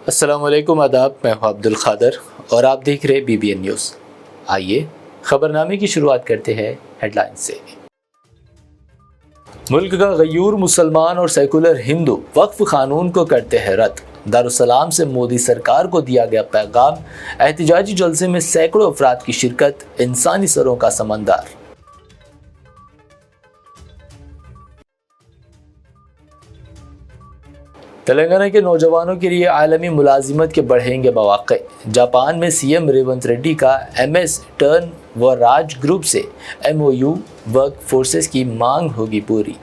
السلام علیکم، آداب، میں ہوں عبد القادر اور آپ دیکھ رہے BBN نیوز۔ آئیے خبرنامے کی شروعات کرتے ہیں ہیڈ لائن سے۔ ملک کا غیور مسلمان اور سیکولر ہندو وقف قانون کو کرتے ہیں رد۔ دارالسلام سے مودی سرکار کو دیا گیا پیغام، احتجاجی جلسے میں سینکڑوں افراد کی شرکت، انسانی سروں کا سمندر۔ تلنگانہ کے نوجوانوں کے لیے عالمی ملازمت کے بڑھیں گے مواقع۔ جاپان میں CM ریونت ریڈی کا MS ٹرن و راج گروپ سے MOU، ورک فورسز کی مانگ ہوگی پوری۔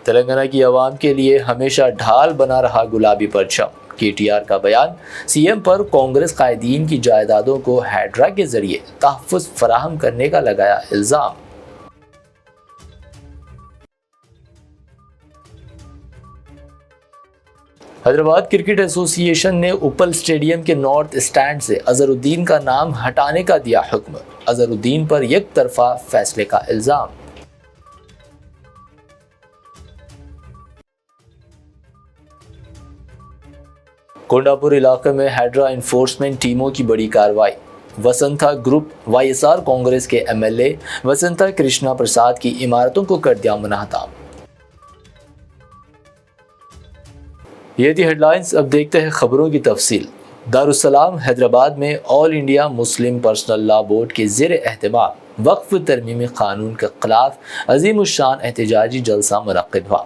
تلنگانہ کی عوام کے لیے ہمیشہ ڈھال بنا رہا گلابی پرچم۔ KTR کا بیان، CM پر کانگریس قائدین کی جائیدادوں کو ہیڈرا کے ذریعے تحفظ فراہم کرنے کا لگایا الزام۔ حیدرآباد کرکٹ ایسوسی ایشن نے اپل اسٹیڈیم کے نارتھ اسٹینڈ سے اظہر الدین کا نام ہٹانے کا دیا حکم۔ اظہر الدین پر یک طرفہ فیصلے کا الزام۔ کونڈاپور علاقے میں ہیڈرا انفورسمنٹ ٹیموں کی بڑی کارروائی۔ وسنتھا گروپ YSR کانگریس کے MLA وسنتھا کرشنا پرساد کی عمارتوں کو کر دیا منہدم۔ یہ تھی ہیڈ لائنز، اب دیکھتے ہیں خبروں کی تفصیل۔ دارالسلام حیدرآباد میں آل انڈیا مسلم پرسنل لا بورڈ کے زیر اہتمام وقف ترمیمی قانون کے خلاف عظیم الشان احتجاجی جلسہ منعقد ہوا۔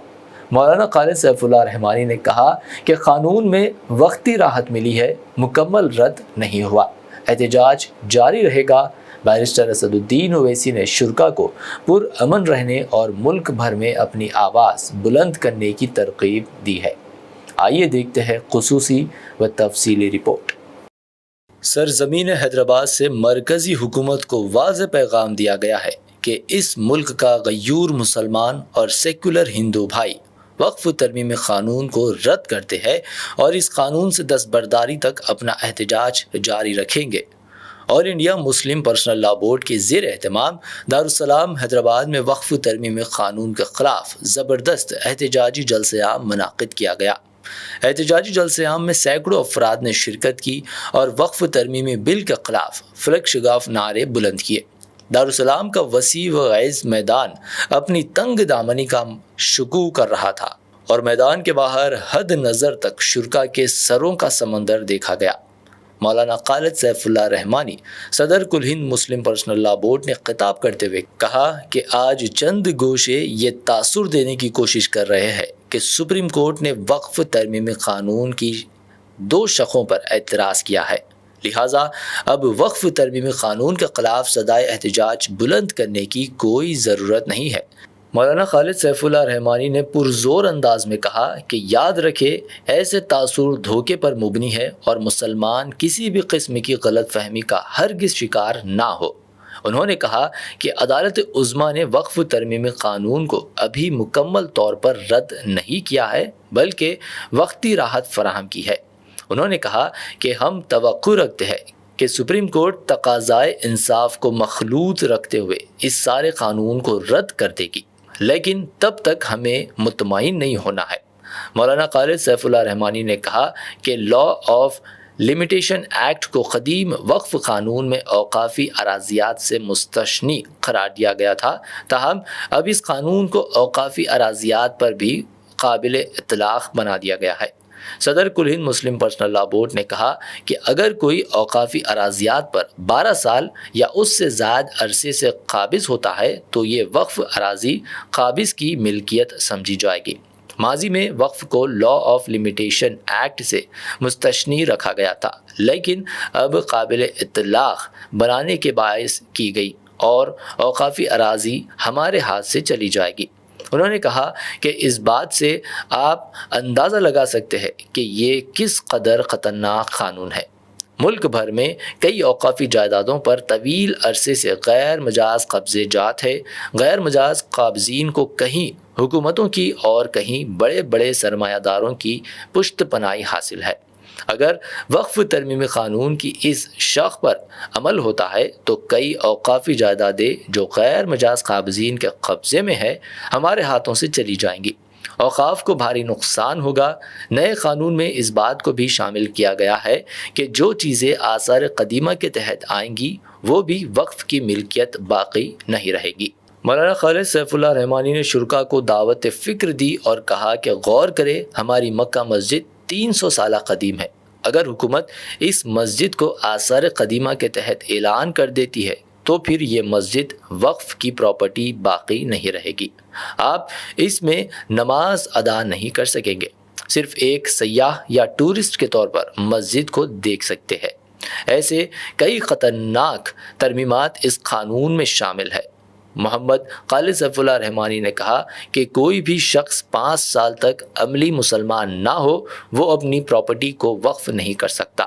مولانا خالد سیف اللہ رحمانی نے کہا کہ قانون میں وقتی راحت ملی ہے، مکمل رد نہیں ہوا، احتجاج جاری رہے گا۔ بیرسٹر اسد الدین اویسی نے شرکاء کو پرامن رہنے اور ملک بھر میں اپنی آواز بلند کرنے کی ترغیب دی ہے۔ آئیے دیکھتے ہیں خصوصی و تفصیلی رپورٹ۔ سرزمین حیدرآباد سے مرکزی حکومت کو واضح پیغام دیا گیا ہے کہ اس ملک کا غیور مسلمان اور سیکولر ہندو بھائی وقف ترمیمی قانون کو رد کرتے ہیں اور اس قانون سے دستبرداری تک اپنا احتجاج جاری رکھیں گے۔ آل انڈیا مسلم پرسنل لا بورڈ کے زیر اہتمام دارالسلام حیدرآباد میں وقف ترمیمی قانون کے خلاف زبردست احتجاجی جلسہ عام منعقد کیا گیا۔ احتجاجی جلسے عام میں سینکڑوں افراد نے شرکت کی اور وقف ترمیمی بل کے خلاف فلک شگاف نعرے بلند کیے۔ دارالسلام کا وسیع و عریض میدان اپنی تنگ دامنی کا شکوہ کر رہا تھا اور میدان کے باہر حد نظر تک شرکاء کے سروں کا سمندر دیکھا گیا۔ مولانا خالد سیف اللہ رحمانی صدر کل ہند مسلم پرسنل لا بورڈ نے خطاب کرتے ہوئے کہا کہ آج چند گوشے یہ تاثر دینے کی کوشش کر رہے ہیں کہ سپریم کورٹ نے وقف ترمیمی قانون کی 2 شقوں پر اعتراض کیا ہے، لہٰذا اب وقف ترمیمی قانون کے خلاف صدائے احتجاج بلند کرنے کی کوئی ضرورت نہیں ہے۔ مولانا خالد سیف اللہ رحمانی نے پرزور انداز میں کہا کہ یاد رکھے ایسے تاثر دھوکے پر مبنی ہے اور مسلمان کسی بھی قسم کی غلط فہمی کا ہرگز شکار نہ ہو۔ انہوں نے کہا کہ عدالت عظمیٰ نے وقف ترمیمی قانون کو ابھی مکمل طور پر رد نہیں کیا ہے بلکہ وقتی راحت فراہم کی ہے۔ انہوں نے کہا کہ ہم توقع رکھتے ہیں کہ سپریم کورٹ تقاضائے انصاف کو مخلوط رکھتے ہوئے اس سارے قانون کو رد کر دے گی، لیکن تب تک ہمیں مطمئن نہیں ہونا ہے۔ مولانا خالد سیف اللہ رحمانی نے کہا کہ لا آف لمیٹیشن ایکٹ کو قدیم وقف قانون میں اوقافی اراضیات سے مستثنی قرار دیا گیا تھا، تاہم اب اس قانون کو اوقافی اراضیات پر بھی قابل اطلاق بنا دیا گیا ہے۔ صدر کل ہند مسلم پرسنل لا بورڈ نے کہا کہ اگر کوئی اوقافی اراضیات پر 12 سال یا اس سے زائد عرصے سے قابض ہوتا ہے تو یہ وقف اراضی قابض کی ملکیت سمجھی جائے گی۔ ماضی میں وقف کو لا آف لمیٹیشن ایکٹ سے مستثنی رکھا گیا تھا، لیکن اب قابل اطلاق بنانے کے باعث کی گئی اور اوقافی اراضی ہمارے ہاتھ سے چلی جائے گی۔ انہوں نے کہا کہ اس بات سے آپ اندازہ لگا سکتے ہیں کہ یہ کس قدر خطرناک قانون ہے۔ ملک بھر میں کئی اوقافی جائیدادوں پر طویل عرصے سے غیر مجاز قبضے جات ہے۔ غیر مجاز قابضین کو کہیں حکومتوں کی اور کہیں بڑے بڑے سرمایہ داروں کی پشت پناہی حاصل ہے۔ اگر وقف ترمیمی قانون کی اس شق پر عمل ہوتا ہے تو کئی اوقافی جائیدادیں جو غیر مجاز قابضین کے قبضے میں ہے ہمارے ہاتھوں سے چلی جائیں گی۔ اوقاف کو بھاری نقصان ہوگا۔ نئے قانون میں اس بات کو بھی شامل کیا گیا ہے کہ جو چیزیں آثار قدیمہ کے تحت آئیں گی وہ بھی وقف کی ملکیت باقی نہیں رہے گی۔ مولانا خالد سیف اللہ رحمانی نے شرکا کو دعوت فکر دی اور کہا کہ غور کرے، ہماری مکہ مسجد 300 سالہ قدیم ہے۔ اگر حکومت اس مسجد کو آثار قدیمہ کے تحت اعلان کر دیتی ہے تو پھر یہ مسجد وقف کی پراپرٹی باقی نہیں رہے گی۔ آپ اس میں نماز ادا نہیں کر سکیں گے، صرف ایک سیاح یا ٹورسٹ کے طور پر مسجد کو دیکھ سکتے ہیں۔ ایسے کئی خطرناک ترمیمات اس قانون میں شامل ہے۔ محمد خالد سیف اللہ رحمانی نے کہا کہ کوئی بھی شخص 5 سال تک عملی مسلمان نہ ہو وہ اپنی پراپرٹی کو وقف نہیں کر سکتا۔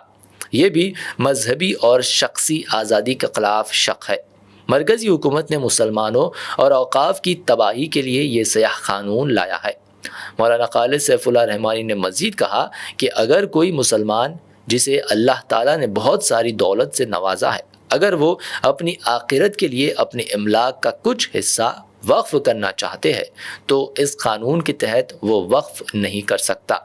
یہ بھی مذہبی اور شخصی آزادی کے خلاف شق ہے۔ مرکزی حکومت نے مسلمانوں اور اوقاف کی تباہی کے لیے یہ سیاہ قانون لایا ہے۔ مولانا خالد سیف اللہ رحمانی نے مزید کہا کہ اگر کوئی مسلمان جسے اللہ تعالیٰ نے بہت ساری دولت سے نوازا ہے، اگر وہ اپنی آخرت کے لیے اپنے املاک کا کچھ حصہ وقف کرنا چاہتے ہیں تو اس قانون کے تحت وہ وقف نہیں کر سکتا۔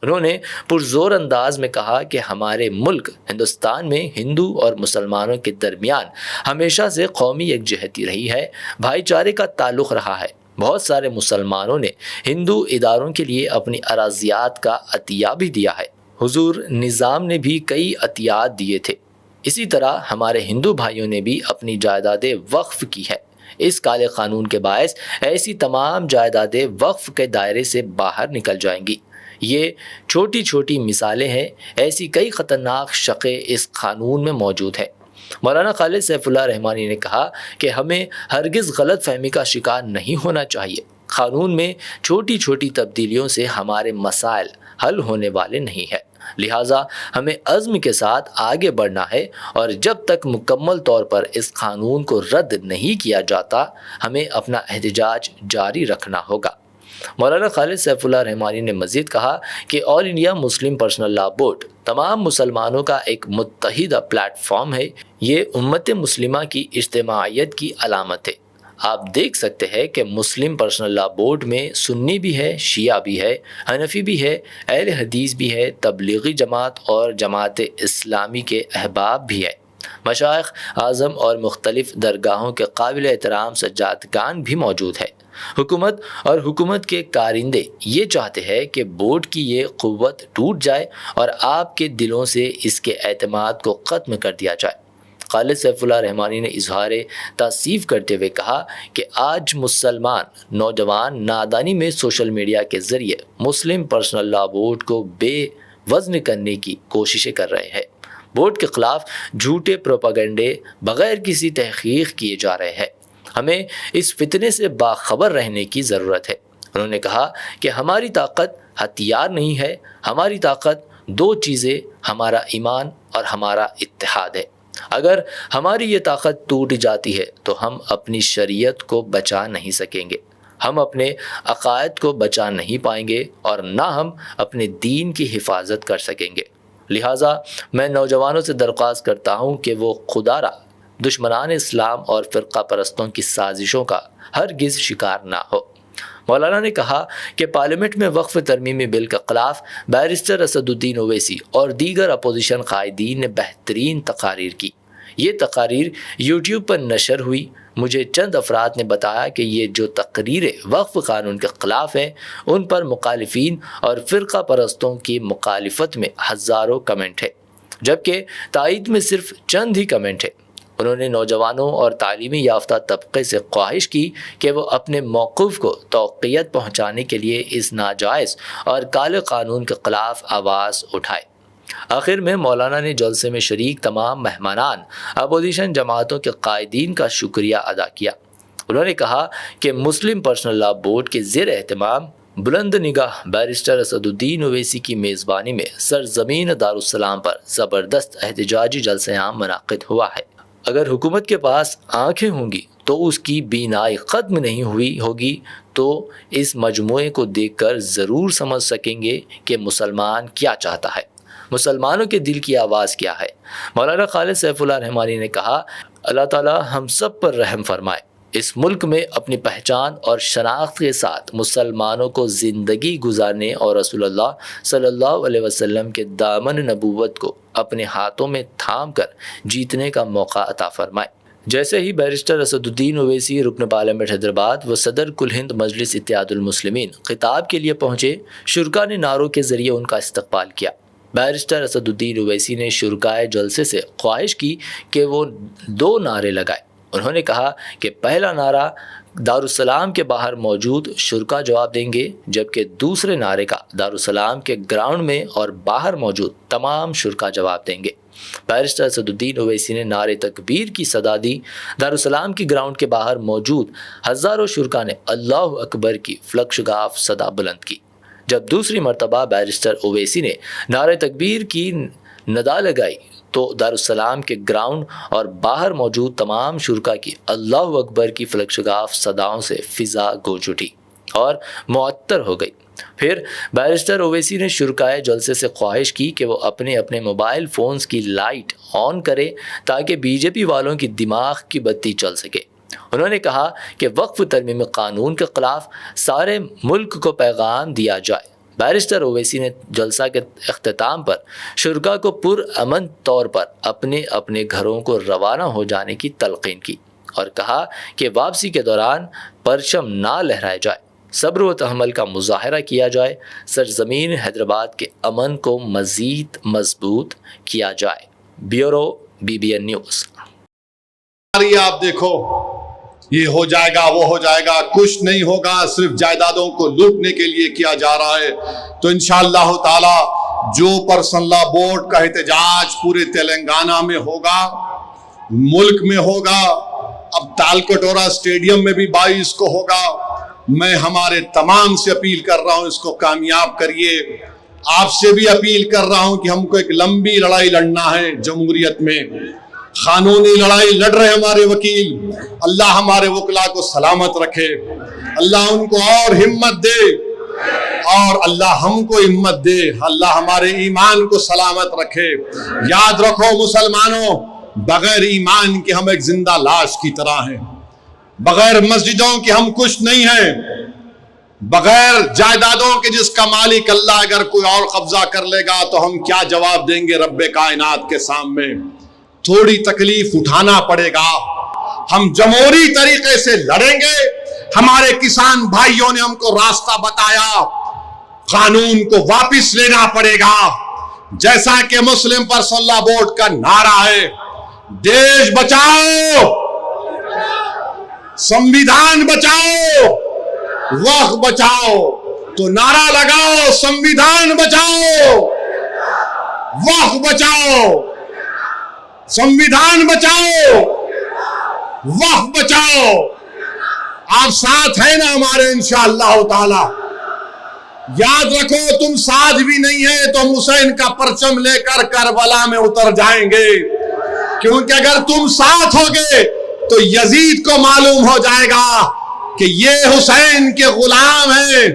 انہوں نے پرزور انداز میں کہا کہ ہمارے ملک ہندوستان میں ہندو اور مسلمانوں کے درمیان ہمیشہ سے قومی یکجہتی رہی ہے، بھائی چارے کا تعلق رہا ہے۔ بہت سارے مسلمانوں نے ہندو اداروں کے لیے اپنی اراضیات کا عطیہ بھی دیا ہے۔ حضور نظام نے بھی کئی عطیات دیے تھے۔ اسی طرح ہمارے ہندو بھائیوں نے بھی اپنی جائیدادیں وقف کی ہے۔ اس کالے قانون کے باعث ایسی تمام جائیدادیں وقف کے دائرے سے باہر نکل جائیں گی۔ یہ چھوٹی چھوٹی مثالیں ہیں، ایسی کئی خطرناک شقیں اس قانون میں موجود ہیں۔ مولانا خالد سیف اللہ رحمانی نے کہا کہ ہمیں ہرگز غلط فہمی کا شکار نہیں ہونا چاہیے۔ قانون میں چھوٹی چھوٹی تبدیلیوں سے ہمارے مسائل حل ہونے والے نہیں ہیں، لہٰذا ہمیں عزم کے ساتھ آگے بڑھنا ہے اور جب تک مکمل طور پر اس قانون کو رد نہیں کیا جاتا ہمیں اپنا احتجاج جاری رکھنا ہوگا۔ مولانا خالد سیف اللہ رحمانی نے مزید کہا کہ آل انڈیا مسلم پرسنل لا بورڈ تمام مسلمانوں کا ایک متحدہ پلیٹ فارم ہے۔ یہ امت مسلمہ کی اجتماعیت کی علامت ہے۔ آپ دیکھ سکتے ہیں کہ مسلم پرسنل لا بورڈ میں سنی بھی ہے، شیعہ بھی ہے، حنفی بھی ہے، اہل حدیث بھی ہے، تبلیغی جماعت اور جماعت اسلامی کے احباب بھی ہے، مشائخ اعظم اور مختلف درگاہوں کے قابل احترام سجادگان بھی موجود ہے۔ حکومت اور حکومت کے کارندے یہ چاہتے ہیں کہ بورڈ کی یہ قوت ٹوٹ جائے اور آپ کے دلوں سے اس کے اعتماد کو ختم کر دیا جائے۔ خالد سیف اللہ رحمانی نے اظہار تأسیف کرتے ہوئے کہا کہ آج مسلمان نوجوان نادانی میں سوشل میڈیا کے ذریعے مسلم پرسنل لا بورڈ کو بے وزن کرنے کی کوششیں کر رہے ہیں۔ بورڈ کے خلاف جھوٹے پروپیگنڈے بغیر کسی تحقیق کیے جا رہے ہیں۔ ہمیں اس فتنے سے باخبر رہنے کی ضرورت ہے۔ انہوں نے کہا کہ ہماری طاقت ہتھیار نہیں ہے، ہماری طاقت 2 چیزیں، ہمارا ایمان اور ہمارا اتحاد ہے۔ اگر ہماری یہ طاقت ٹوٹ جاتی ہے تو ہم اپنی شریعت کو بچا نہیں سکیں گے، ہم اپنے عقائد کو بچا نہیں پائیں گے اور نہ ہم اپنے دین کی حفاظت کر سکیں گے۔ لہٰذا میں نوجوانوں سے درخواست کرتا ہوں کہ وہ خدا را دشمنان اسلام اور فرقہ پرستوں کی سازشوں کا ہرگز شکار نہ ہو۔ مولانا نے کہا کہ پارلیمنٹ میں وقف ترمیمی بل کے خلاف بیرسٹر اسد الدین اویسی اور دیگر اپوزیشن قائدین نے بہترین تقاریر کی۔ یہ تقاریر یوٹیوب پر نشر ہوئی۔ مجھے چند افراد نے بتایا کہ یہ جو تقریریں وقف قانون کے خلاف ہیں ان پر مخالفین اور فرقہ پرستوں کی مخالفت میں ہزاروں کمنٹ ہیں، جبکہ تائید میں صرف چند ہی کمنٹ ہیں۔ انہوں نے نوجوانوں اور تعلیمی یافتہ طبقے سے خواہش کی کہ وہ اپنے موقف کو توقیت پہنچانے کے لیے اس ناجائز اور کالے قانون کے خلاف آواز اٹھائے۔ آخر میں مولانا نے جلسے میں شریک تمام مہمانان اپوزیشن جماعتوں کے قائدین کا شکریہ ادا کیا۔ انہوں نے کہا کہ مسلم پرسنل لا بورڈ کے زیر اہتمام بلند نگاہ بیرسٹر اسد الدین اویسی کی میزبانی میں سرزمین دارالسلام پر زبردست احتجاجی جلسہ عام منعقد ہوا ہے۔ اگر حکومت کے پاس آنکھیں ہوں گی تو اس کی بینائی ختم نہیں ہوئی ہوگی تو اس مجموعے کو دیکھ کر ضرور سمجھ سکیں گے کہ مسلمان کیا چاہتا ہے، مسلمانوں کے دل کی آواز کیا ہے۔ مولانا خالد سیف اللہ رحمانی نے کہا اللہ تعالی ہم سب پر رحم فرمائے۔ اس ملک میں اپنی پہچان اور شناخت کے ساتھ مسلمانوں کو زندگی گزارنے اور رسول اللہ صلی اللہ علیہ وسلم کے دامن نبوت کو اپنے ہاتھوں میں تھام کر جیتنے کا موقع عطا فرمائے۔ جیسے ہی بیرسٹر اسد الدین اویسی رکن پارلیمنٹ حیدرآباد و صدر کل ہند مجلس اتحاد المسلمین خطاب کے لیے پہنچے، شرکا نے نعروں کے ذریعے ان کا استقبال کیا۔ بیرسٹر اسد الدین اویسی نے شرکائے جلسے سے خواہش کی کہ وہ 2 نعرے لگائے۔ انہوں نے کہا کہ پہلا نعرہ دارالسلام کے باہر موجود شرکا جواب دیں گے، جبکہ دوسرے نعرے کا دارالسلام کے گراؤنڈ میں اور باہر موجود تمام شرکا جواب دیں گے۔ بیرسٹر اسد الدین اویسی نے نعرے تکبیر کی صدا دی۔ دارالسلام کی گراؤنڈ کے باہر موجود ہزاروں شرکا نے اللہ اکبر کی فلکشگاف صدا بلند کی۔ جب دوسری مرتبہ بیرسٹر اویسی نے نعرے تکبیر کی ندا لگائی تو دارالسلام کے گراؤنڈ اور باہر موجود تمام شرکا کی اللہ اکبر کی فلکشگاف صداؤں سے فضا گونج اٹھی اور معطر ہو گئی۔ پھر بیرسٹر اویسی نے شرکائے جلسے سے خواہش کی کہ وہ اپنے اپنے موبائل فونز کی لائٹ آن کرے تاکہ بی جے پی والوں کی دماغ کی بتی چل سکے۔ انہوں نے کہا کہ وقف ترمیم قانون کے خلاف سارے ملک کو پیغام دیا جائے۔ بیرسٹر اویسی نے جلسہ کے اختتام پر شرکا کو پرامن طور پر اپنے اپنے گھروں کو روانہ ہو جانے کی تلقین کی اور کہا کہ واپسی کے دوران پرچم نہ لہرائے جائے، صبر و تحمل کا مظاہرہ کیا جائے، سرزمین حیدرآباد کے امن کو مزید مضبوط کیا جائے۔ Bureau BBN news. آپ دیکھو یہ ہو جائے گا وہ ہو جائے گا، کچھ نہیں ہوگا، صرف جائیدادوں کو لوٹنے کے لیے کیا جا رہا ہے۔ تو انشاءاللہ تعالی جو پرسنل لا بورڈ کا احتجاج پورے تلنگانہ میں ہوگا، ملک میں ہوگا، اب تالکٹورا اسٹیڈیم میں بھی 22 کو ہوگا، میں ہمارے تمام سے اپیل کر رہا ہوں اس کو کامیاب کریے۔ آپ سے بھی اپیل کر رہا ہوں کہ ہم کو ایک لمبی لڑائی لڑنا ہے جمہوریت میں، قانونی لڑائی لڑ رہے ہمارے وکیل، اللہ ہمارے وکلا کو سلامت رکھے، اللہ ان کو اور ہمت دے، اور اللہ ہم کو ہمت دے، اللہ ہمارے ایمان کو سلامت رکھے۔ یاد رکھو مسلمانوں، بغیر ایمان کے ہم ایک زندہ لاش کی طرح ہیں، بغیر مسجدوں کے ہم کچھ نہیں ہیں، بغیر جائیدادوں کے جس کا مالک اللہ اگر کوئی اور قبضہ کر لے گا تو ہم کیا جواب دیں گے رب کائنات کے سامنے؟ تھوڑی تکلیف اٹھانا پڑے گا، ہم جمہوری طریقے سے لڑیں گے۔ ہمارے کسان بھائیوں نے ہم کو راستہ بتایا، قانون کو واپس لینا پڑے گا، جیسا کہ مسلم پرسنل لا بورڈ کا نعرہ ہے، دیش بچاؤ، سنویدھان بچاؤ، وقت بچاؤ۔ تو نعرہ لگاؤ، سنویدھان بچاؤ، وقت بچاؤ، سنویدھان بچاؤ، وقت بچاؤ۔ آپ ساتھ ہیں نا ہمارے انشاءاللہ تعالی؟ یاد رکھو تم ساتھ بھی نہیں ہیں تو ہم حسین کا پرچم لے کر کربلا میں اتر جائیں گے، کیونکہ اگر تم ساتھ ہوگے تو یزید کو معلوم ہو جائے گا کہ یہ حسین کے غلام ہیں،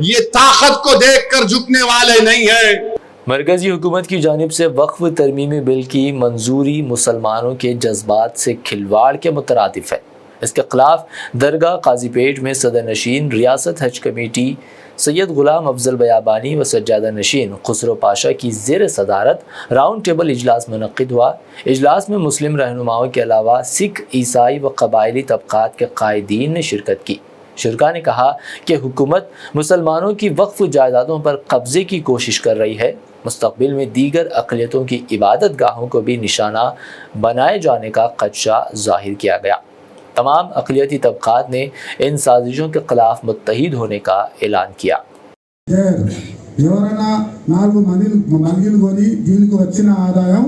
یہ طاقت کو دیکھ کر جھکنے والے نہیں ہیں۔ مرکزی حکومت کی جانب سے وقف ترمیمی بل کی منظوری مسلمانوں کے جذبات سے کھلواڑ کے مترادف ہے۔ اس کے خلاف درگاہ قاضی پیٹ میں صدر نشین ریاست حج کمیٹی سید غلام افضل بیابانی و سجادہ نشین خسرو پاشا کی زیر صدارت راؤنڈ ٹیبل اجلاس منعقد ہوا۔ اجلاس میں مسلم رہنماؤں کے علاوہ سکھ، عیسائی و قبائلی طبقات کے قائدین نے شرکت کی۔ شرکا نے کہا کہ حکومت مسلمانوں کی وقف جائیدادوں پر قبضے کی کوشش کر رہی ہے۔ مستقبل میں دیگر اقلیتوں کی عبادت گاہوں کو بھی نشانہ بنائے جانے کا خدشہ ظاہر کیا گیا۔ تمام اقلیتی طبقات نے ان سازشوں کے خلاف متحد ہونے کا اعلان کیا۔ ఎవరైనా 4 మల్గిలు కొని దీనికి వచ్చిన ఆదాయం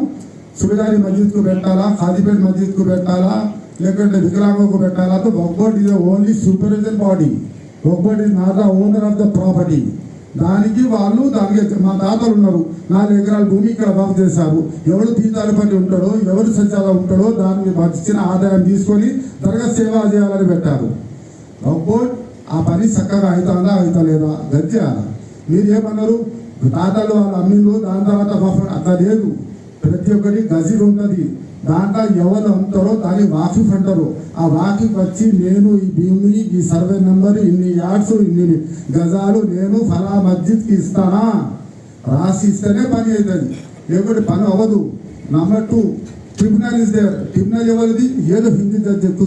సుబేదారి మస్జిద్కు పెట్టాలా, ఖాదీపేట్ మస్జిద్కు పెట్టాలా, లేకుంటే వికలాంగకు పెట్టాలా? తో Waqf board is only supervision body, Waqf board is not the owner of the property. దానికి వాళ్ళు దానికి మా తాతలు ఉన్నారు, 4 ఎకరాల భూమి ఇక్కడ బాగు చేశారు, ఎవరు తీర్థాల పని ఉంటాడో, ఎవరు సజ్జాగా ఉంటాడో దానికి వచ్చిన ఆదాయం తీసుకొని దర్గా సేవ చేయాలని పెట్టారు। వక్ఫ్ బోర్డ్ ఆ పని చక్కగా అవుతుందా అవుతలేదా గజ్జాలా? మీరు ఏమన్నారు? తాతలు వాళ్ళు అమ్మిండ్రు, దాని తర్వాత అట్లా లేదు, ప్రతి ఒక్కటి గజీర్ ఉన్నది, దాంట్లో ఎవరు అమ్ముతారో దాన్ని వాకిఫ్ అంటారు. ఆ వాకిఫ్ వచ్చి నేను ఈ భూమిని ఈ సర్వే నెంబర్ ఇన్ని యార్డ్స్ ఇన్ని గజాలు నేను ఫలా మస్జిద్కి ఇస్తానా రాసి ఇస్తేనే పని అవుతుంది, లేకపోతే పని అవ్వదు. Number 2 tribunal is there. Tribunal ఎవరిది? ఏదో Hindi judge.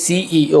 CEO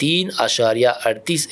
3.38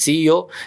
CEO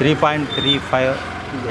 3.35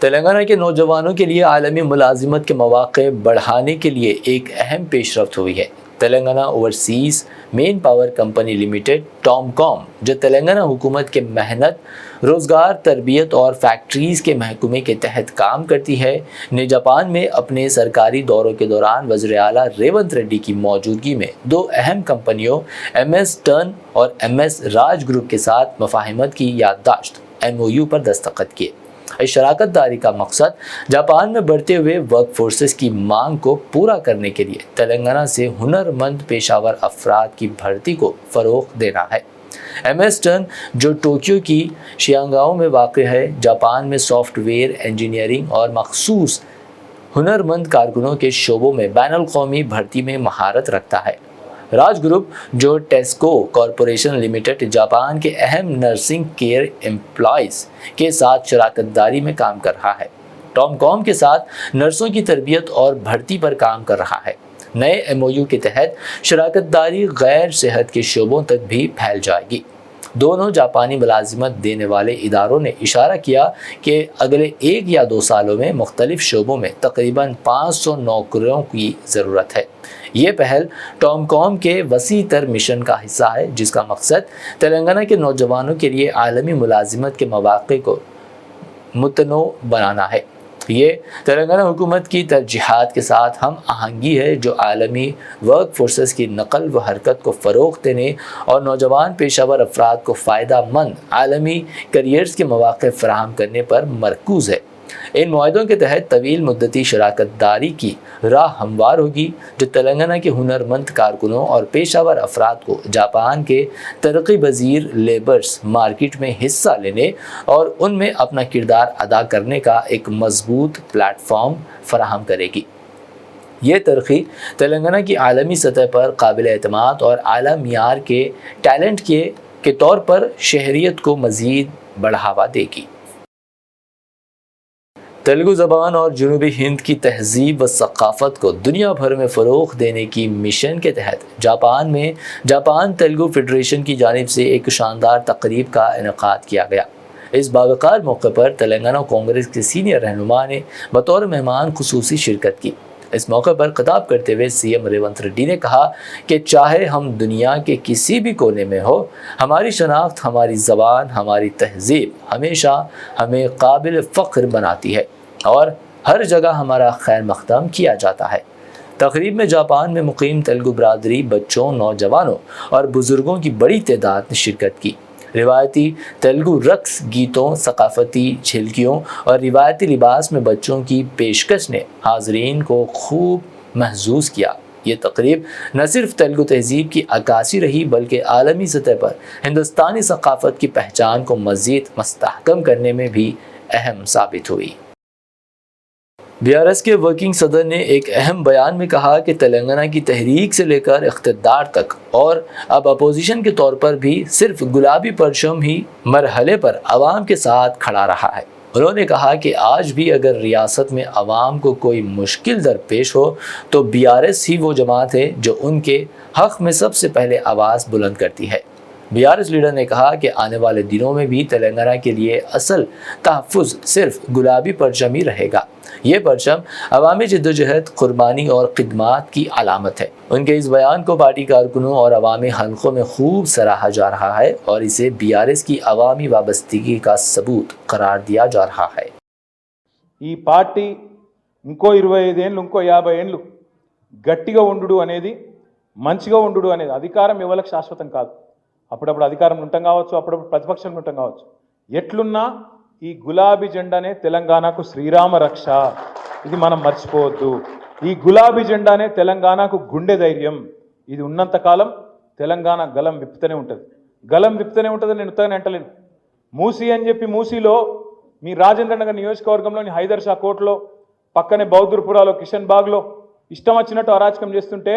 Telangana کے نوجوانوں کے لیے عالمی ملازمت کے مواقع بڑھانے کے لیے ایک اہم پیش رفت ہوئی ہے۔ Telangana overseas man power company limited Tom کام، جو تلنگانہ حکومت کے محنت، روزگار، تربیت اور فیکٹریز کے محکمے کے تحت کام کرتی ہے، نے جاپان میں اپنے سرکاری دوروں کے دوران وزیر اعلیٰ ریونت ریڈی کی موجودگی میں 2 اہم کمپنیوں ایم ایس ٹرن اور ایم ایس راج گروپ کے ساتھ مفاہمت کی یادداشت MOU پر دستخط کیے۔ اس شراکت داری کا مقصد جاپان میں بڑھتے ہوئے ورک فورسز کی مانگ کو پورا کرنے کے لیے تلنگانہ سے ہنرمند پیشہ ور افراد کی بھرتی کو فروغ دینا ہے۔ ایم ایس ٹرن، جو ٹوکیو کی شیانگاؤ میں واقع ہے، جاپان میں سافٹ ویئر انجینئرنگ اور مخصوص ہنرمند کارکنوں کے شعبوں میں بین الاقوامی بھرتی میں مہارت رکھتا ہے۔ راج گروپ، جو ٹیسکو کارپوریشن لمیٹڈ، جاپان کے اہم نرسنگ کیئر امپلائیز کے ساتھ شراکت داری میں کام کر رہا ہے۔ ٹام کام کے ساتھ نرسوں کی تربیت اور بھرتی پر کام کر رہا ہے۔ نئے MOU کے تحت شراکت داری غیر صحت کے شعبوں تک بھی پھیل جائے گی۔ دونوں جاپانی ملازمت دینے والے اداروں نے اشارہ کیا کہ اگلے 1 یا 2 سالوں میں مختلف شعبوں میں تقریباً 500 نوکریوں کی ضرورت ہے۔ یہ پہل ٹام کام کے وسیع تر مشن کا حصہ ہے، جس کا مقصد تلنگانہ کے نوجوانوں کے لیے عالمی ملازمت کے مواقع کو متنوع بنانا ہے۔ یہ تلنگانہ حکومت کی ترجیحات کے ساتھ ہم آہنگی ہے، جو عالمی ورک فورسز کی نقل و حرکت کو فروغ دینے اور نوجوان پیشہ ور افراد کو فائدہ مند عالمی کیریئرز کے مواقع فراہم کرنے پر مرکوز ہے۔ ان معاہدوں کے تحت طویل مدتی شراکت داری کی راہ ہموار ہوگی، جو تلنگانہ کے ہنرمند کارکنوں اور پیشہ ور افراد کو جاپان کے ترقی پذیر لیبرز مارکیٹ میں حصہ لینے اور ان میں اپنا کردار ادا کرنے کا ایک مضبوط پلیٹ فارم فراہم کرے گی۔ یہ ترقی تلنگانہ کی عالمی سطح پر قابل اعتماد اور اعلیٰ معیار کے ٹیلنٹ کے طور پر شہریت کو مزید بڑھاوا دے گی۔ تیلگو زبان اور جنوبی ہند کی تہذیب و ثقافت کو دنیا بھر میں فروغ دینے کی مشن کے تحت جاپان میں جاپان تیلگو فیڈریشن کی جانب سے ایک شاندار تقریب کا انعقاد کیا گیا۔ اس باوقار موقع پر تلنگانہ کانگریس کے سینئر رہنما نے بطور مہمان خصوصی شرکت کی۔ اس موقع پر خطاب کرتے ہوئے CM ریونت ریڈی نے کہا کہ چاہے ہم دنیا کے کسی بھی کونے میں ہو، ہماری شناخت، ہماری زبان، ہماری تہذیب ہمیشہ ہمیں قابل فخر بناتی ہے اور ہر جگہ ہمارا خیر مقدم کیا جاتا ہے۔ تقریب میں جاپان میں مقیم تیلگو برادری، بچوں، نوجوانوں اور بزرگوں کی بڑی تعداد نے شرکت کی۔ روایتی تیلگو رقص، گیتوں، ثقافتی جھلکیوں اور روایتی لباس میں بچوں کی پیشکش نے حاضرین کو خوب محظوظ کیا۔ یہ تقریب نہ صرف تیلگو تہذیب کی عکاسی رہی، بلکہ عالمی سطح پر ہندوستانی ثقافت کی پہچان کو مزید مستحکم کرنے میں بھی اہم ثابت ہوئی۔ BRS کے ورکنگ صدر نے ایک اہم بیان میں کہا کہ تلنگانہ کی تحریک سے لے کر اقتدار تک اور اب اپوزیشن کے طور پر بھی صرف گلابی پرچم ہی مرحلے پر عوام کے ساتھ کھڑا رہا ہے۔ انہوں نے کہا کہ آج بھی اگر ریاست میں عوام کو کوئی مشکل درپیش ہو تو BRS ہی وہ جماعت ہے جو ان کے حق میں سب سے پہلے آواز بلند کرتی ہے۔ BRS لیڈر نے کہا کہ آنے والے دنوں میں بھی تلنگانہ کے لیے اصل تحفظ صرف گلابی پرچم ہی رہے گا۔ یہ پرچم عوامی جدوجہد، قربانی اور خدمات کی علامت ہے۔ ان کے اس بیان کو پارٹی کارکنوں اور عوامی حلقوں میں خوب سراہا جا رہا ہے اور اسے BRS کی عوامی وابستگی کا ثبوت قرار دیا جا رہا ہے۔ ఈ పార్టీ ఇంకో 25 ఏళ్ళు ఇంకో 50 ఏళ్ళు గట్టిగా ఉండు అనేది, మంచిగా ఉండు అనేది, అధికారం ఎవరికి శాశ్వతం కాదు। అప్పుడప్పుడు అధికారం ఉంటాం కావచ్చు, అప్పుడప్పుడు ప్రతిపక్షంలో ఉంటాం కావచ్చు। ఎట్లున్నా ఈ గులాబీ జెండానే తెలంగాణకు శ్రీరామ రక్ష, ఇది మనం మర్చిపోవద్దు। ఈ గులాబీ జెండానే తెలంగాణకు గుండె ధైర్యం। ఇది ఉన్నంత కాలం తెలంగాణ గలం విప్పుతూనే ఉంటుంది, గలం విప్పుతూనే ఉంటుంది। నేను ఉత్తగానే అంటలేను। మూసీ అని చెప్పి మూసీలో మీ రాజేంద్ర నగర్ నియోజకవర్గంలోని హైదర్ షా కోట్లో పక్కనే బౌద్ధపురాలో కిషన్ బాగ్లో ఇష్టం వచ్చినట్టు అరాచకం చేస్తుంటే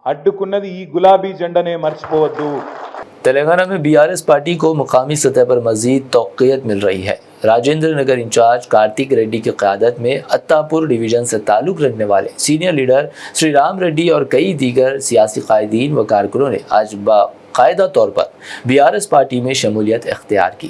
అడ్డుకున్నది ఈ గులాబీ జెండానే, మర్చిపోవద్దు। تلنگانہ میں BRS پارٹی کو مقامی سطح پر مزید توقیت مل رہی ہے۔ راجندر نگر انچارج کارتک ریڈی کی قیادت میں اتاپور ڈویژن سے تعلق رکھنے والے senior leader Shri Ram ready اور کئی دیگر سیاسی قائدین و کارکنوں نے آج باقاعدہ طور پر BRS پارٹی میں شمولیت اختیار کی۔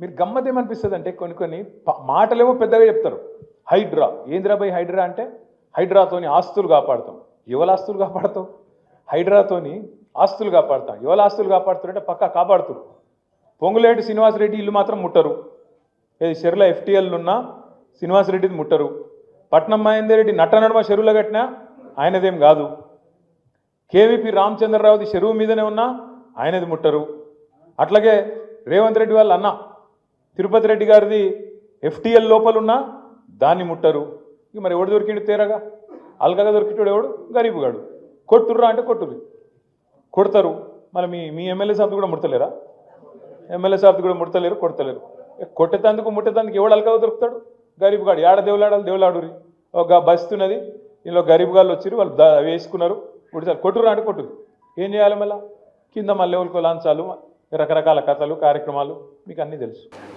మీరు గమ్మత్ ఏమనిపిస్తుంది అంటే కొన్ని మాటలేమో పెద్దగా చెప్తారు. హైడ్రా ఏంద్రా బై హైడ్రా అంటే హైడ్రాతోని ఆస్తులు కాపాడతాం. ఎవరి ఆస్తులు కాపాడతాం? హైడ్రాతోని ఆస్తులు కాపాడతాం. ఎవరి ఆస్తులు కాపాడుతారంటే పక్కా కాపాడుతారు. పొంగులేటి శ్రీనివాసరెడ్డి ఇల్లు మాత్రం ముట్టరు. ఏది చెరువుల ఎఫ్టీఎల్ ఉన్నా శ్రీనివాసరెడ్డిది ముట్టరు. పట్నం మహేందర్ రెడ్డి నట్టనడమ చెరువులో కట్టినా ఆయనదేం కాదు. కేవీపీ రామచంద్రరావుది చెరువు మీదనే ఉన్నా ఆయనది ముట్టరు. అట్లాగే రేవంత్ రెడ్డి వాళ్ళ అన్న తిరుపతి రెడ్డి గారిది ఎఫ్టీఎల్ లోపలున్నా దాన్ని ముట్టరు. ఇక మరి ఎవడు దొరికిండు తేరగా? అల్కగా దొరికిటాడు ఎవడు? గరీబుగాడు. కొట్టుర్రా అంటే కొట్టుర్రి కొడతారు. మరి మీ ఎమ్మెల్యే సాబ్ది కూడా ముడతలేరా? ఎమ్మెల్యే సాబ్ది కూడా ముడతలేరు, కొడతలేరు. కొట్టేతందుకు ముట్టేతందుకు ఎవడు అల్కగా దొరుకుతాడు? గరీబుగాడు. ఏడ దేవులాడాలి దేవులాడురి. ఒక బస్తున్నది, ఇందులో గరీబుగాళ్ళు వచ్చి వాళ్ళు వేసుకున్నారు. కొట్టుర్రా అంటే కొట్టుర్రి. ఏం చేయాలి మళ్ళీ? కింద మళ్ళీ ఎవరికో లాంచాలు, రకరకాల కథలు కార్యక్రమాలు మీకు అన్నీ తెలుసు.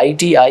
ITI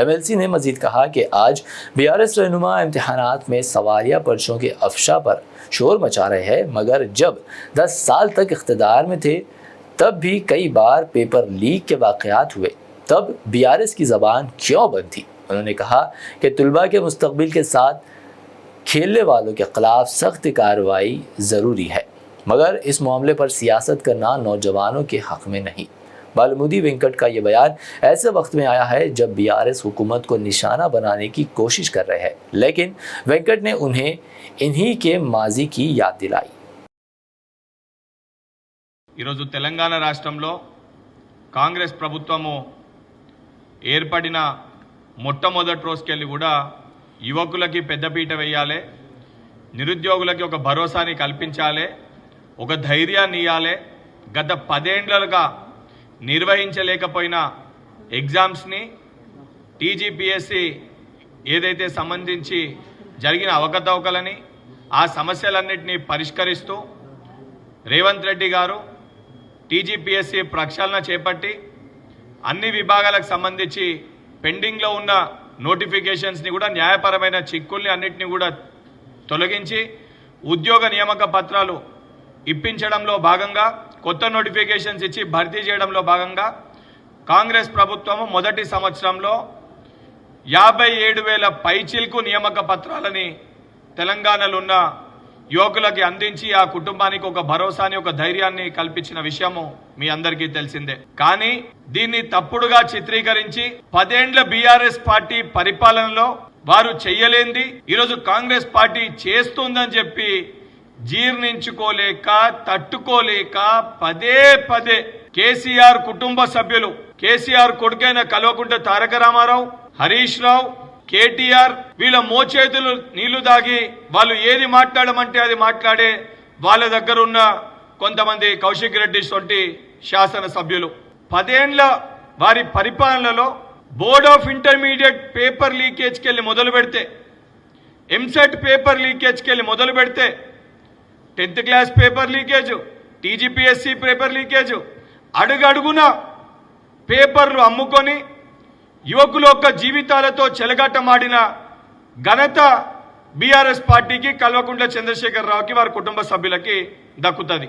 MLC نے مزید کہا کہ آج BRS رہنما امتحانات میں سوالیہ پرچوں کے افشا پر شور مچا رہے ہیں، مگر جب 10 سال تک اقتدار میں تھے تب بھی کئی بار پیپر لیک کے واقعات ہوئے، تب BRS کی زبان کیوں بند تھی؟ انہوں نے کہا کہ طلباء کے مستقبل کے ساتھ کھیلنے والوں کے خلاف سخت کارروائی ضروری ہے، مگر اس معاملے پر سیاست کرنا نوجوانوں کے حق میں نہیں۔ بالمودی وینکٹ کا یہ بیان ایسے وقت میں آیا ہے جب BRS حکومت کو نشانہ بنانے کی کوشش کر رہے ہیں، لیکن وینکٹ نے انہیں انہی کے ماضی کی یاد دلائی۔ ఈరోజు తెలంగాణ రాష్ట్రంలో కాంగ్రెస్ ప్రభుత్వము ఏర్పడిన మొట్టమొదటి రోజుకెళ్ళి కూడా యువకులకి పెద్దపీట వేయాలి, నిరుద్యోగులకి ఒక భరోసాని కల్పించాలి, ఒక ధైర్యాన్ని ఇవ్వాలి। గత 10 ఏళ్లుగా నిర్వహించలేకపోయిన ఎగ్జామ్స్ని టీజీపీఎస్సీ ఏదైతే సంబంధించి జరిగిన అవకతవకలని ఆ సమస్యలన్నింటినీ పరిష్కరిస్తూ రేవంత్ రెడ్డి గారు టీజీపీఎస్సీ ప్రక్షాళన చేపట్టి అన్ని విభాగాలకు సంబంధించి పెండింగ్లో ఉన్న నోటిఫికేషన్స్ని కూడా న్యాయపరమైన చిక్కుల్ని అన్నింటినీ కూడా తొలగించి ఉద్యోగ నియామక పత్రాలు ఇప్పించడంలో భాగంగా కొత్త నోటిఫికేషన్స్ ఇచ్చి భర్తీ చేయడంలో భాగంగా కాంగ్రెస్ ప్రభుత్వము మొదటి సంవత్సరంలో 57,000 పైచిల్కు నియామక పత్రాలని తెలంగాణలో ఉన్న యువకులకి అందించి ఆ కుటుంబానికి ఒక భరోసాని ఒక ధైర్యాన్ని కల్పించిన విషయము మీ అందరికీ తెలిసిందే। కానీ దీన్ని తప్పుడుగా చిత్రీకరించి 10 ఏళ్ల BRS పార్టీ పరిపాలనలో వారు చెయ్యలేంది ఈరోజు కాంగ్రెస్ పార్టీ చేస్తుందని చెప్పి జీర్ణించుకోలేక తట్టుకోలేక పదే పదే కేసీఆర్ కుటుంబ సభ్యులు, కేసీఆర్ కొడుకైన కల్వకుంట్ల తారక రామారావు, హరీష్ రావు, కేటీఆర్ వీళ్ళ మోచేతులు నీళ్లు దాగి వాళ్ళు ఏది మాట్లాడమంటే అది మాట్లాడే వాళ్ళ దగ్గర ఉన్న కొంతమంది కౌశిక్ రెడ్డి వంటి శాసన సభ్యులు 10 ఏళ్ల వారి పరిపాలనలో బోర్డ్ ఆఫ్ ఇంటర్మీడియట్ పేపర్ లీకేజ్కి వెళ్ళి మొదలు పెడితే, ఎంసెట్ పేపర్ లీకేజ్కి వెళ్ళి మొదలు పెడితే 10th class paper leakage, TGPSC paper leakage, అడుగడుగున పేపర్లు అమ్ముకొని యువకుల యొక్క జీవితాలతో చెలగాటమాడిన ఘనత BRS పార్టీకి కల్వకుంట్ల చంద్రశేఖరరావుకి వారి కుటుంబ సభ్యులకి దక్కుతుంది।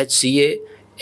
HCA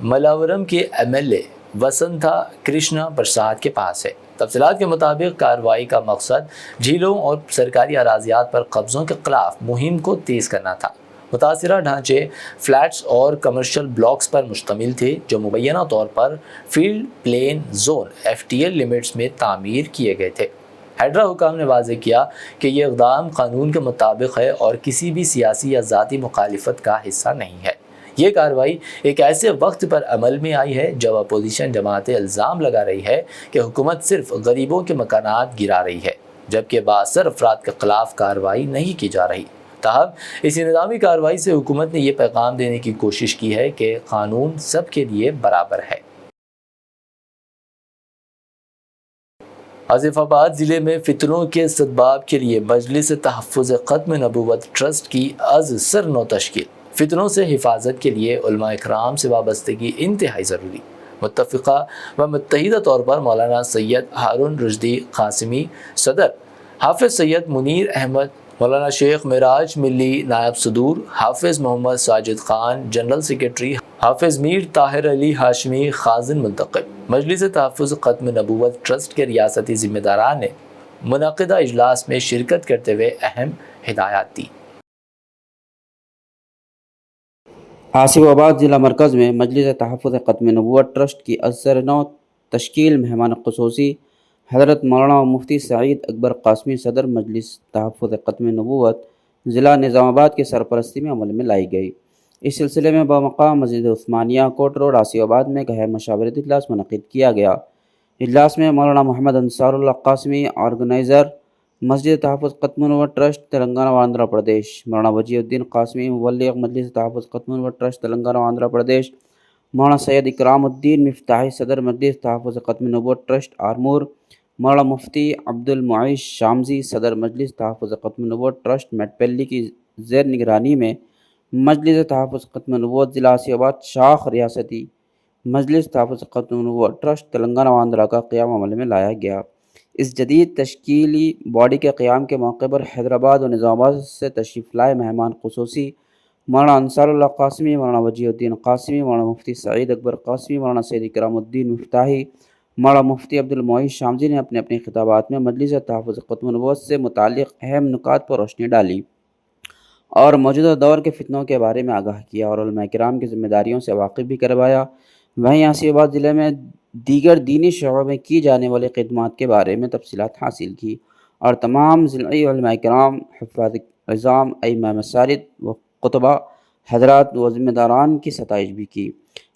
ملاورم کے MLA وسنتھا کرشنا پرساد کے پاس ہے۔ تفصیلات کے مطابق کارروائی کا مقصد جھیلوں اور سرکاری اراضیات پر قبضوں کے خلاف مہم کو تیز کرنا تھا۔ متاثرہ ڈھانچے فلیٹس اور کمرشل بلاکس پر مشتمل تھے جو مبینہ طور پر field plain zone FTL limits میں تعمیر کیے گئے تھے۔ ہیڈرا حکام نے واضح کیا کہ یہ اقدام قانون کے مطابق ہے اور کسی بھی سیاسی یا ذاتی مخالفت کا حصہ نہیں ہے۔ یہ کارروائی ایک ایسے وقت پر عمل میں آئی ہے جب اپوزیشن جماعتیں الزام لگا رہی ہے کہ حکومت صرف غریبوں کے مکانات گرا رہی ہے جبکہ بااثر افراد کے خلاف کارروائی نہیں کی جا رہی۔ تاہم اسی نظامی کارروائی سے حکومت نے یہ پیغام دینے کی کوشش کی ہے کہ قانون سب کے لیے برابر ہے۔ آصف آباد ضلع میں فتنوں کے سدباب کے لیے مجلس تحفظ ختم نبوت ٹرسٹ کی از سر نو تشکیل۔ فتنوں سے حفاظت کے لیے علماء اکرام سے وابستگی انتہائی ضروری۔ متفقہ و متحدہ طور پر مولانا سید ہارون رشدی قاسمی صدر، حافظ سید منیر احمد، مولانا شیخ معراج ملی نائب صدور، حافظ محمد ساجد خان جنرل سیکرٹری، حافظ میر طاہر علی ہاشمی خازن منتخب۔ مجلس تحفظ ختم نبوت ٹرسٹ کے ریاستی ذمہ داران نے منعقدہ اجلاس میں شرکت کرتے ہوئے اہم ہدایات دی۔ آصف آباد ضلع مرکز میں مجلس تحفظ ختم نبوت ٹرسٹ کی از سر نو تشکیل مہمان خصوصی حضرت مولانا مفتی سعید اکبر قاسمی صدر مجلس تحفظ ختم نبوت ضلع نظام آباد کے سرپرستی میں عمل میں لائی گئی۔ اس سلسلے میں بمقام مسجد عثمانیہ کوٹ روڈ آصف آباد میں ایک اہم مشاورتی اجلاس منعقد کیا گیا۔ اجلاس میں مولانا محمد انصار اللہ قاسمی آرگنائزر مسجد تحفظ ختم نبوت ٹرسٹ تلنگانہ و آندھرا پردیش، مولانا وجیہ الدین قاسمی مبلغ مجلس تحفظ ختم نبوت ٹرسٹ تلنگانہ و آندھرا پردیش، مولانا سید اکرام الدین مفتاحی صدر مجلس تحفظ ختم نبوت ٹرسٹ آرمور، مولانا مفتی عبد المعیش شامزی صدر مجلس تحفظ ختم نبوت ٹرسٹ میٹپلی کی زیر نگرانی میں مجلس تحفظ ختم نبوت ضلع آصف آباد شاخ ریاستی مجلس تحفظ ختم نبوت ٹرسٹ تلنگانہ و آندھرا کا قیام عمل میں لایا گیا۔ اس جدید تشکیلی باڈی کے قیام کے موقع پر حیدرآباد و نظام آباد سے تشریف لائے مہمان خصوصی مولانا انصار اللہ قاسمی، مولانا وجیہ الدین قاسمی، مولانا مفتی سعید اکبر قاسمی، مولانا سید اکرام الدین مفتاحی، مولانا مفتی عبد المعیش شامزی نے اپنے اپنے خطابات میں مجلس تحفظ ختم نبوت سے متعلق اہم نکات پر روشنی ڈالی اور موجودہ دور کے فتنوں کے بارے میں آگاہ کیا اور علماء کرام کی ذمہ داریوں سے واقف بھی کروایا۔ وہیں آصف آباد ضلع میں دیگر دینی شعبوں میں کی جانے والی خدمات کے بارے میں تفصیلات حاصل کی اور تمام ضلعی علماء کرام، حفاظ نظام، ائمہ مساجد و خطبہ حضرات و ذمہ داران کی ستائش بھی کی۔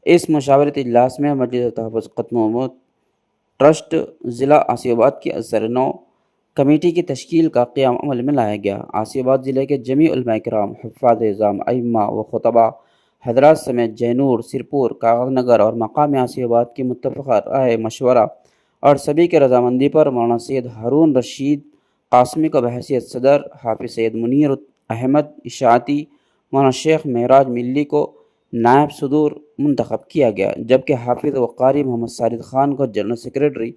اس مشاورتی اجلاس میں مجلس تحفظ ختم نبوت ٹرسٹ ضلع آصف آباد کی از سر نو کمیٹی کی تشکیل کا قیام عمل میں لایا گیا۔ آصف آباد ضلع کے جمیع علماء کرام، حفاظ نظام، ائمہ و خطبہ حضرات سمیت جینور، سرپور، کاغذ نگر اور مقام آصف آباد کی متفقہ رائے مشورہ اور سبھی کے رضامندی پر مولانا سید ہارون رشید قاسمی کو بحیثیت صدر، حافظ سید منیر احمد اشاعتی، مولانا شیخ معراج ملی کو نائب صدور منتخب کیا گیا، جبکہ حافظ و قاری محمد ساجد خان کو جنرل سیکرٹری،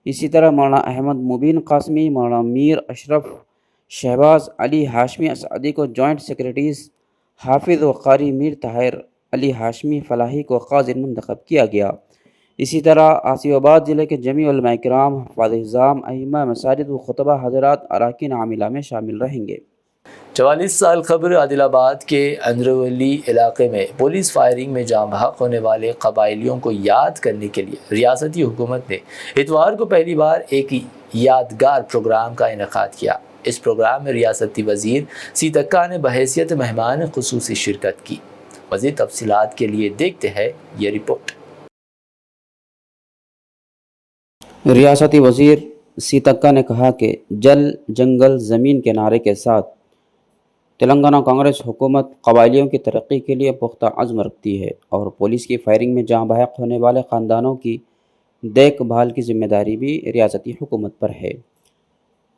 اسی طرح مولانا احمد مبین قاسمی، مولانا میر اشرف شہباز علی ہاشمی اسعدی کو جوائنٹ سیکرٹریز، حافظ و قاری میر طاہر علی ہاشمی فلاحی کو قاضی منتخب کیا گیا۔ اسی طرح آصف آباد ضلع کے جمیع علماء کرام، حفاظ نظام، ائمہ مساجد و خطبہ حضرات اراکین عاملہ میں شامل رہیں گے۔ 44 سال قبل عادل آباد کے اندرولی علاقے میں پولیس فائرنگ میں جاں بحق ہونے والے قبائلیوں کو یاد کرنے کے لیے ریاستی حکومت نے اتوار کو پہلی بار ایک یادگار پروگرام کا انعقاد کیا۔ اس پروگرام میں ریاستی وزیر سیتکا نے بحیثیت مہمان خصوصی شرکت کی۔ مزید تفصیلات کے لیے دیکھتے ہیں یہ رپورٹ۔ ریاستی وزیر سیتکا نے کہا کہ جل جنگل زمین کے نعرے کے ساتھ تلنگانہ کانگریس حکومت قبائلیوں کی ترقی کے لیے پختہ عزم رکھتی ہے اور پولیس کی فائرنگ میں جاں بحق ہونے والے خاندانوں کی دیکھ بھال کی ذمہ داری بھی ریاستی حکومت پر ہے۔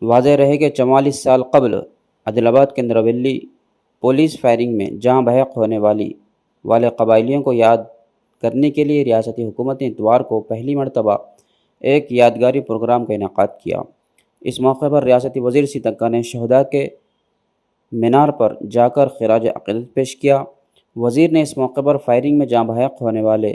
واضح رہے کہ 44 سال قبل عادل آباد کے اندرولی پولیس فائرنگ میں جاں بحق ہونے والے قبائلیوں کو یاد کرنے کے لیے ریاستی حکومت نے اتوار کو پہلی مرتبہ ایک یادگاری پروگرام کا انعقاد کیا۔ اس موقع پر ریاستی وزیر سیتکا نے شہداء کے مینار پر جا کر خراج عقیدت پیش کیا۔ وزیر نے اس موقع پر فائرنگ میں جاں بحق ہونے والے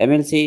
MLC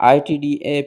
ITDA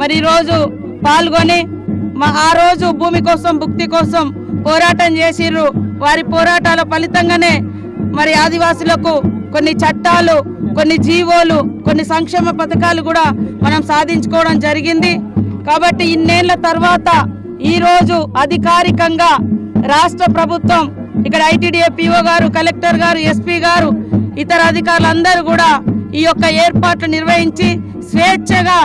మరి రోజు పాల్గొని ఆ రోజు భూమి కోసం భుక్తి కోసం పోరాటం చేసిర్రు. వారి పోరాటాల ఫలితంగానే మరి ఆదివాసులకు కొన్ని చట్టాలు, కొన్ని జీవోలు, కొన్ని సంక్షేమ పథకాలు కూడా మనం సాధించుకోవడం జరిగింది. కాబట్టి ఇన్నేళ్ల తర్వాత ఈ రోజు అధికారికంగా రాష్ట్ర ప్రభుత్వం ఇక్కడ ITDA PO గారు, కలెక్టర్ గారు, SP గారు, ఇతర అధికారులందరూ కూడా ఈ యొక్క ఏర్పాట్లు నిర్వహించి స్వేచ్ఛగా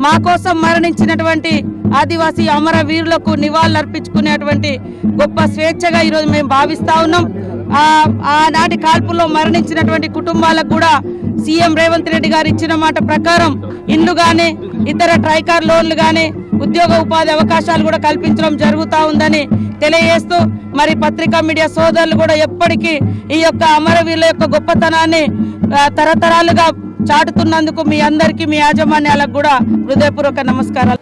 మా కోసం మరణించినటువంటి ఆదివాసీ అమరవీరులకు నివాళులర్పించుకునేటువంటి గొప్ప స్వేచ్ఛగా ఈరోజు మేము భావిస్తా ఉన్నాం. ఆనాటి కాల్పుల్లో మరణించినటువంటి కుటుంబాలకు కూడా సీఎం రేవంత్ రెడ్డి గారు ఇచ్చిన మాట ప్రకారం ఇండ్లు కానీ, ఇతర ట్రైకార్ లోన్లు కానీ, ఉద్యోగ ఉపాధి అవకాశాలు కూడా కల్పించడం జరుగుతూ ఉందని తెలియజేస్తూ మరి పత్రికా మీడియా సోదరులు కూడా ఎప్పటికీ ఈ యొక్క అమరవీరుల యొక్క గొప్పతనాన్ని తరతరాలుగా చాటుతున్నందుకు మీ అందరికీ, మీ యాజమాన్యాలకు కూడా హృదయపూర్వక నమస్కారాలు.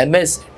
MS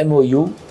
MOU,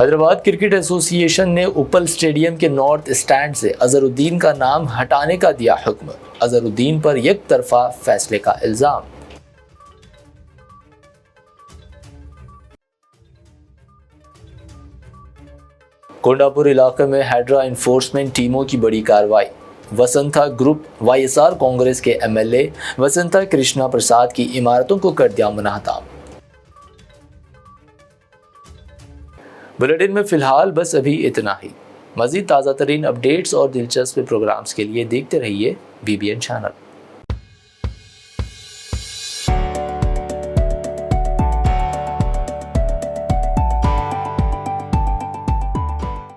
حیدرآباد کرکٹ ایسوسی ایشن نے اوپل اسٹیڈیم کے نارتھ اسٹینڈ سے اظہر الدین کا نام ہٹانے کا دیا حکم، اظہر الدین پر یک طرفہ فیصلے کا الزام۔ کونڈاپور علاقے میں ہیڈرا انفورسمنٹ ٹیموں کی بڑی کارروائی، Vasantha group Y S R Congress کے M L A Vasantha Krishna Prasad کی عمارتوں کو کر دیا منہدم۔ بلیٹن میں فی الحال بس ابھی اتنا ہی۔ مزید تازہ ترین اپڈیٹس اور دلچسپ پروگرامز کے لیے دیکھتے رہیے BBN چینل۔